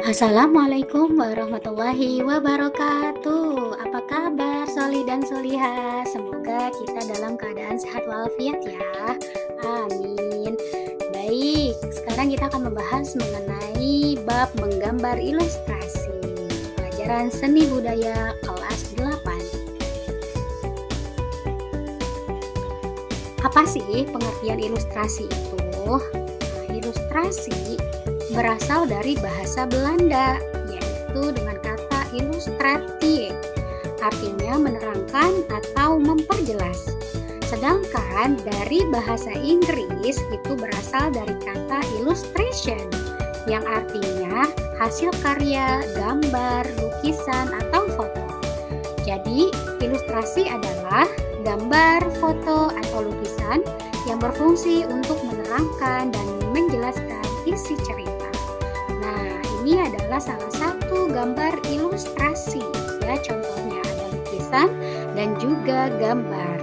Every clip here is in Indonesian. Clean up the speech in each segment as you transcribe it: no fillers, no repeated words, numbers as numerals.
Assalamualaikum warahmatullahi wabarakatuh. Apa kabar Soli dan Soliha? Semoga kita dalam keadaan sehat walafiat ya. Amin. Baik, sekarang kita akan membahas mengenai bab menggambar ilustrasi. Pelajaran seni budaya kelas 8. Apa sih pengertian ilustrasi itu? Ilustrasi berasal dari bahasa Belanda, yaitu dengan kata illustratie, artinya menerangkan atau memperjelas. Sedangkan dari bahasa Inggris itu berasal dari kata illustration, yang artinya hasil karya, gambar, lukisan, atau foto. Jadi, ilustrasi adalah gambar, foto, atau lukisan yang berfungsi untuk menerangkan dan menjelaskan isi cerita. Nah, ini adalah salah satu gambar ilustrasi. Ya, contohnya ada lukisan dan juga gambar.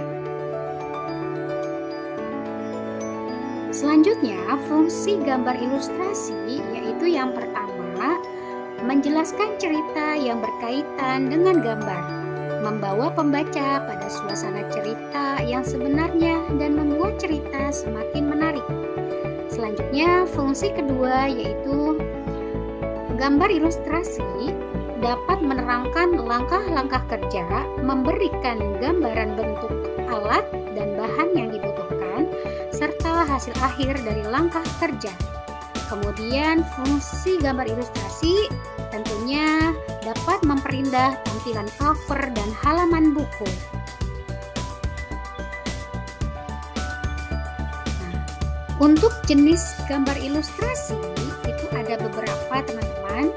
Selanjutnya, fungsi gambar ilustrasi yaitu yang pertama, menjelaskan cerita yang berkaitan dengan gambar, membawa pembaca pada suasana cerita yang sebenarnya dan membuat cerita semakin menarik. Selanjutnya, fungsi kedua yaitu gambar ilustrasi dapat menerangkan langkah-langkah kerja, memberikan gambaran bentuk alat dan bahan yang dibutuhkan, serta hasil akhir dari langkah kerja. Kemudian, fungsi gambar ilustrasi tentunya dapat memperindah tampilan cover dan halaman buku. Untuk jenis gambar ilustrasi itu ada beberapa teman-teman.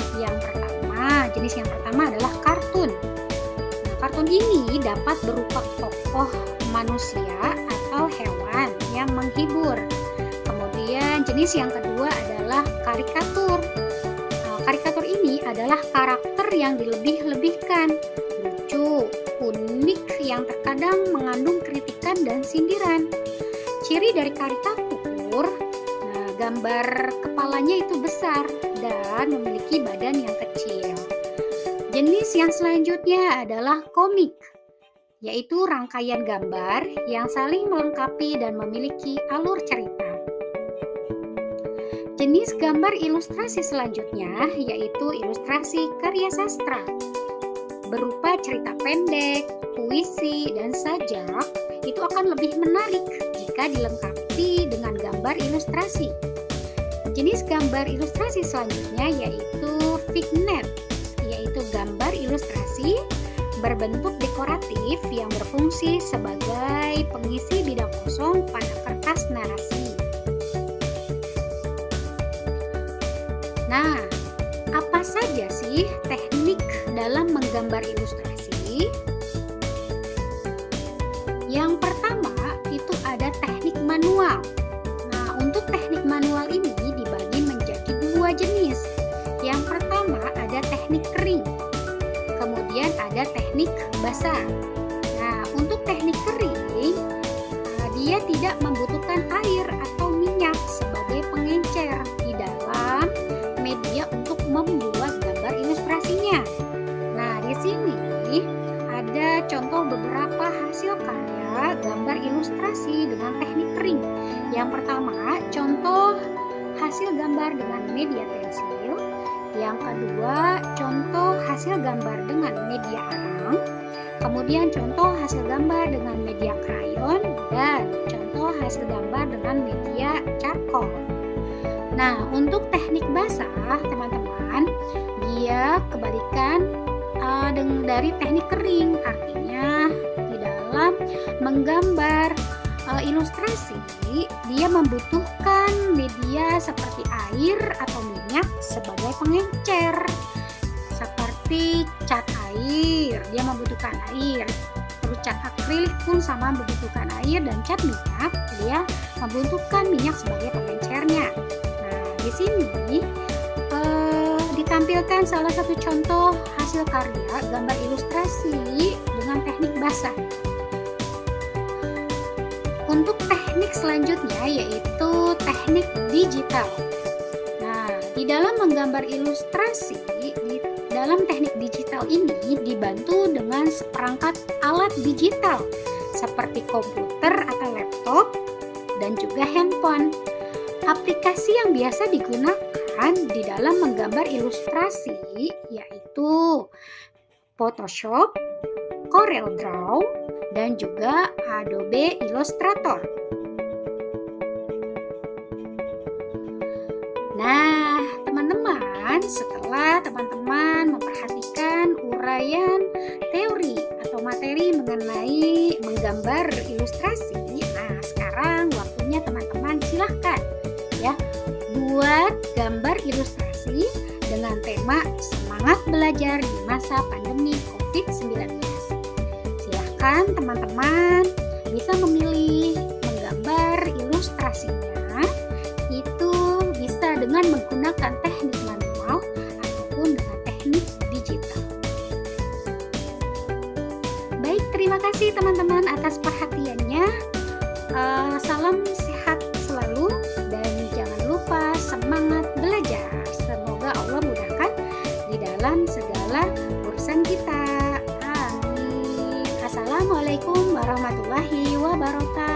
Jenis yang pertama adalah kartun. Nah, kartun ini dapat berupa tokoh manusia atau hewan yang menghibur. Kemudian jenis yang kedua adalah karikatur. Nah, karikatur ini adalah karakter yang dilebih-lebihkan, lucu, unik, yang terkadang mengandung kritikan dan sindiran. Ciri dari karikatur, gambar kepalanya itu besar dan memiliki badan yang kecil. Jenis yang selanjutnya adalah komik, yaitu rangkaian gambar yang saling melengkapi dan memiliki alur cerita. Jenis gambar ilustrasi selanjutnya yaitu ilustrasi karya sastra, berupa cerita pendek, puisi, dan sajak. Itu akan lebih menarik jika dilengkapi dengan gambar ilustrasi. Jenis gambar ilustrasi selanjutnya yaitu vignette, yaitu gambar ilustrasi berbentuk dekoratif yang berfungsi sebagai pengisi bidang kosong pada kertas narasi. Nah, apa saja sih teknik dalam menggambar ilustrasi? Yang pertama itu ada teknik manual. Nah, untuk teknik manual ini dibagi menjadi dua jenis. Yang pertama ada teknik kering, kemudian ada teknik basah. Nah, untuk teknik kering, dia tidak membutuhkan air atau minyak sebagai pengencer di dalam media untuk membuat gambar ilustrasinya. Nah, di sini ada contoh beberapa hasil karya gambar ilustrasi dengan teknik kering. Yang pertama, contoh hasil gambar dengan media pensil. Yang kedua, contoh hasil gambar dengan media arang. Kemudian contoh hasil gambar dengan media krayon dan contoh hasil gambar dengan media charcoal. Nah, untuk teknik basah, teman-teman, dia kebalikan dari teknik kering. Artinya di dalam menggambar ilustrasi, dia membutuhkan media seperti air atau minyak sebagai pengencer. Seperti cat air, dia membutuhkan air. Terus cat akrilik pun sama membutuhkan air, dan cat minyak, dia membutuhkan minyak sebagai pengencernya. Nah, di sini ditampilkan salah satu contoh hasil karya gambar ilustrasi dengan teknik basah. Untuk teknik selanjutnya yaitu teknik digital. Nah, di dalam menggambar ilustrasi, di dalam teknik digital ini dibantu dengan seperangkat alat digital seperti komputer atau laptop dan juga handphone. Aplikasi yang biasa digunakan di dalam menggambar ilustrasi yaitu Photoshop, Corel Draw, dan juga Adobe Illustrator. Nah, teman-teman, setelah teman-teman memperhatikan uraian teori atau materi mengenai menggambar ilustrasi, nah sekarang waktunya teman-teman silahkan ya buat gambar ilustrasi dengan tema semangat belajar di masa pandemi COVID-19. Silahkan teman-teman bisa memilih menggambar ilustrasinya itu bisa dengan menggunakan teknik manual ataupun dengan teknik digital. Baik, terima kasih teman-teman atas perhatiannya. Salam sehat selalu dan jangan lupa semangat belajar. Semoga Allah mudahkan di dalam segala urusan kita. Amin. Assalamualaikum warahmatullahi wabarakatuh.